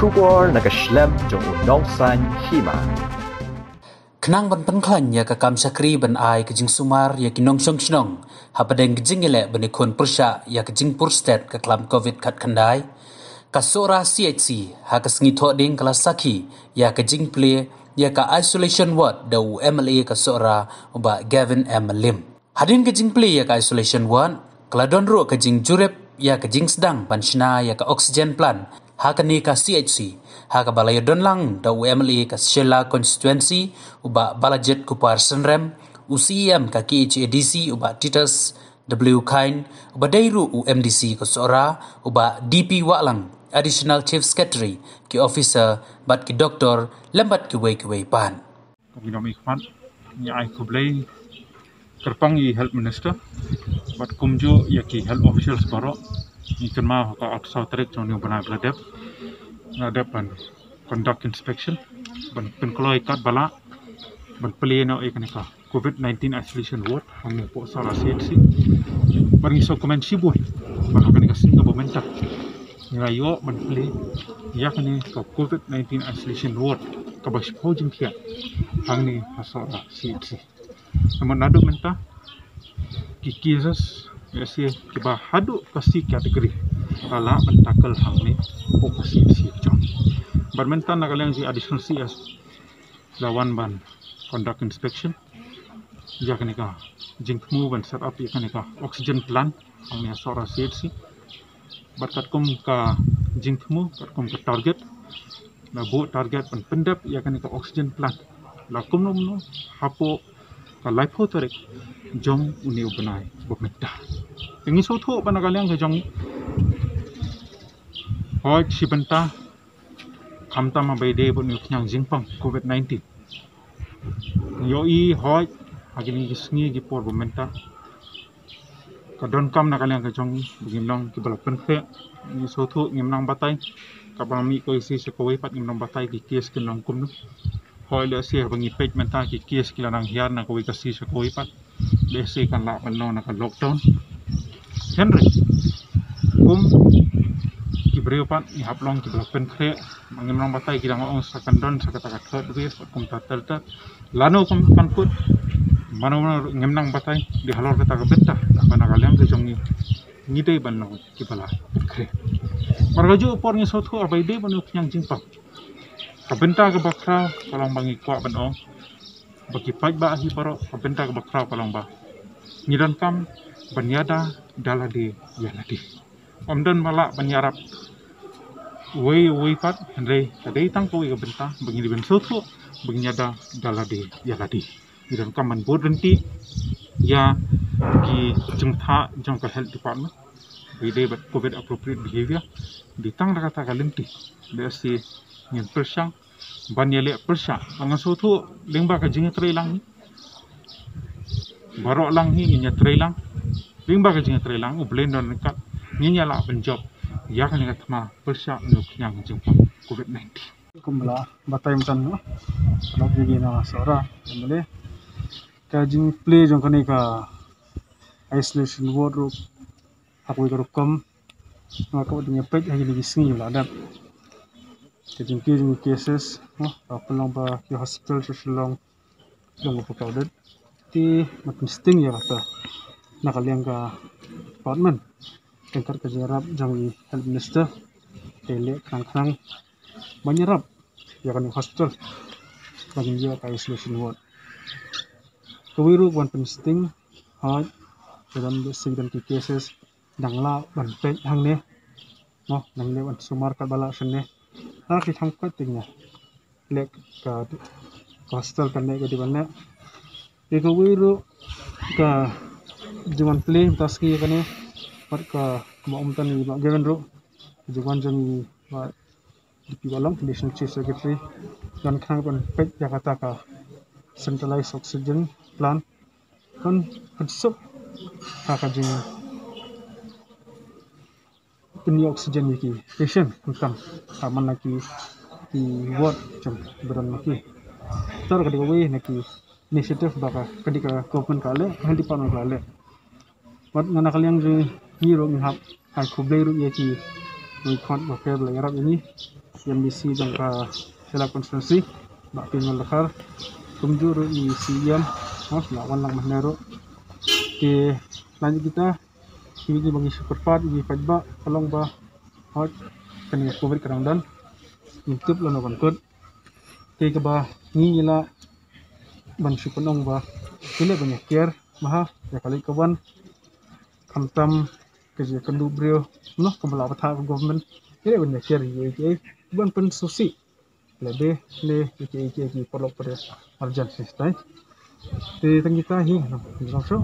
Shugor nakaslem jong unongsan Hima. Kenang ban Pynkhlaiñ ya ka kam sakri ban ai ke jing sumar ya kinong song snong hapadeng jing ele ban ikon pursha ya ke jing purstet ka klam covid kat kandai ka Sohra CHC ha ka sngi thoding kala saki ya ke jing play ya ka isolation ward da MLA ka Sohra uba Gavin M Lim hadin ke jing play ya ka isolation ward kala don ro ka jing jurep ya ke jing sedang panshna ya ka oxygen plant ha ka ni ka CHC ha ka balay don lang da UMLA ka Shela constituency uba balajet kupar senrem UCM ka KHADC uba Titus W Kain uba dairu UMDC ka Sohra uba DP Waklang additional chief secretary ki officer bat ki doktor lambat ki wei pan Kami ikhwan ni ai kublai kerpang i health minister bat kumjo ya ki health officials baro ni kenma ka aksa trek jong bana gladep ngadep ban conduct inspection ban Pynkhlaiñ kat bala ban play no ekanika COVID-19 isolation ward hang po Sohra CHC ban iso komen sibun ban ekanika singa bomenta ngayo ban play yakni ka COVID-19 isolation ward ka bas pojing Khiah hang ni Sohra CHC namun nado menta ki cases yasi kiba hadu kasi kategori ala mentakal hang ni po CHC jong Barmentan nakalang si additional CS lawan ban conduct inspection ya kanika jingmu ban set up ya kanika oxygen plant ang ni Sohra CHC berkat kum ka jingmu kum ka target na bu target ban pendap ya kanika oxygen plant la kum no hapo ka lipoteric jong uni ubanai bokmeta ingi sotho banakalang ka jong hoy sibenta kamta ma bayde bon nyang jingpang COVID-19 yo i hoy agini gisngi gi por bomenta kadon kam na kalyang ka jong gimlang ki balapen khe ni sothu ngimnang batai ka bami ko isi se koi pat ngimnang batai ki kes kinang kum hoy le se bangi page menta ki kes kilanang hiar na koi kasi se koi pat le se kan la ban na ka lockdown Henry Kibreu pan ni haplong ki balapen khe mangimnang batai ki dang ong sakandon sakata third wave kum tatalta lano kum pankut mano ngimnang batai di halor kata ka betta bana kalyang ke jongi ni dei ban no ki bala khe margaju por ni sothu abai dei ban nyang jingpang ka benta ka bakra kalong bangi kwa ban ong bagi paj ba hi baro ka benta ka bakra kalong ba ngidan kam banyada dalade yaladi omdan malak banyarap wei pat andre kadai tang ko ga benta bagi ben sotho bagi nyada dalade yaladi idan kaman bodrenti ya ki jengtha jong ka health department bide bat covid appropriate behavior ditang kata kalenti besi ngin persang banyele persang angan sotho lengba ka jinga trelang barok lang hi nya trelang lengba ka jinga trelang ublendon kat ninya la penjob ya kan ngat ma persya nuk nyang jingpang COVID-19 kumla batai macam no kalau pergi na Sohra boleh ka jing play jong kani ka isolation ward ro aku ko kom maka dengan page lagi lagi singi la dap jing cases no pelong ba ki hospital selong long ko powder ti makin sting ya kata nakaliang ka department tingkat kejarap jang health minister tele kang banyarap ya kan hospital bagi dia ka isolation ward kawiru wan pensting ha dalam segdan cases dangla ban pe hang ne no nang le wan sumar ka bala sene ha ki thang ka tingnya lek ka hospital kan ne ga di banna e kawiru ka juan play taski kan ne ka maumtan ni Gavin ro juan jang DP Walang additional chief secretary dan khang pan pek Jakarta ka centralized oxygen plant kan hadsuk ka jing peni oxygen ki patient tentang aman lagi di ward jam beran lagi tar ka diwe naki initiative baka kadika government kale health department kale wat ngana kaliang ni ro ngap ai kublai ru ye ki Koit bakal belajar ini CMBC jangka sela konstitusi bak tinggal lekar kumjur i siam lawan lang mahnero ke lanjut kita ini bagi superpat ini pajba kalong ba hot kani covid kadang dan YouTube lo ban kod ke ba ni ila ban sipunong ba kile banyak care maha ya kali kawan kamtam kerja kendu brio no kembala patha government kile banyak care ye ban pen susi lebe le ki perlu pada urgent system te tangita hi no so